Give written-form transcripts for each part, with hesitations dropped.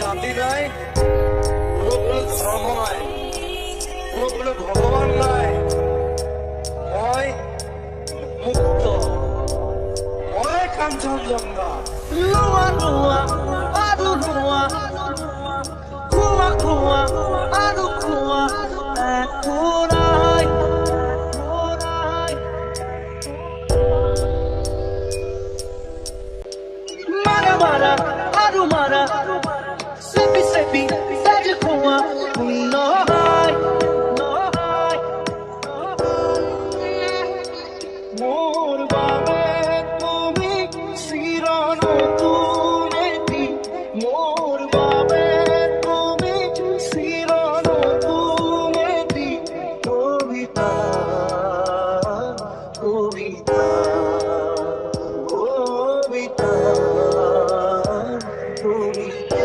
জাতি নাই, কোনো ধৰ্ম নাই, কোনো ভগৱান নাই। মই মুক্ত, মই কাঞ্চনজংঘা। লোৱা লোৱা আৰু লোৱা, খোৱা খোৱা আৰু খোৱা, একো নাই। মাৰা মাৰা আৰু মাৰা, চেপি চেপি তেজ খোৱা, নহয় নহয়। মোৰ বাবে তুমি চিৰ নতুন এটি, মোৰ বাবে তুমি চিৰ নতুন এটি কবিতা কবিতা কবিতা কবিতা।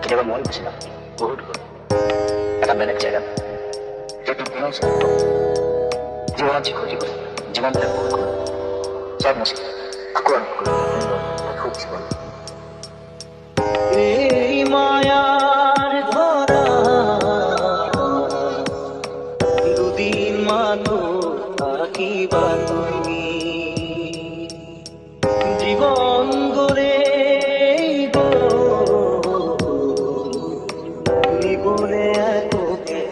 কেতিয়াবা মই গৈছিলাম বহুত দূৰ এটা বেলেগ জেগাত, য'ত কোনো জীৱনত যি ক্ষতি কৰে, জীৱনবিলাক ভুল কৰে, চব মুচি আকৌ খুব জীৱন। এই মায়ার ধরা দুদিন মানো থাকিবা তুমি, জীবন গড়ে নিবলে একে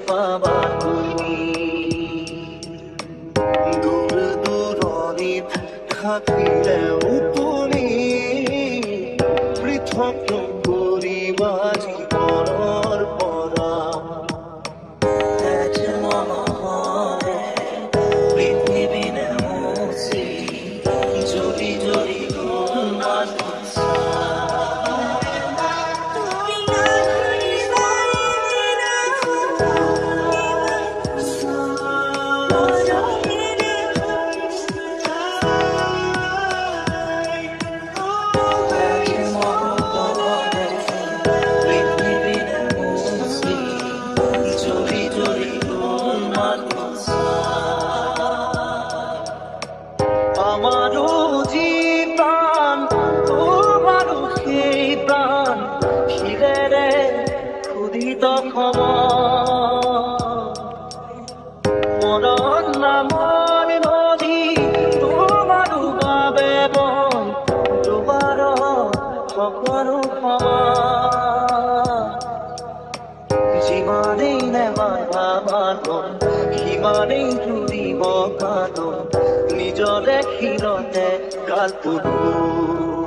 পাবা তুমি। দূর দূরণিত থাকিলেও তুমি পৃথক করিবা জীবনৰ পৰা। পৃথিৱীনে মুচি জ্বলি জ্বলি গ'ল মানুহ। আমাৰও জীবন তোমাৰও সেই প্ৰাণ, ফিৰে ক্ষুধিত মৰণ নামৰ নদী তোমাৰও বাবে বন, তোমাৰ সকলো ক্ষমা। যিমানেই নেবাৰ ভাবাতন, সিমানেই জুৰিব কাটন, নিজৰে ক্ষীণতে কাল পুৰুষ।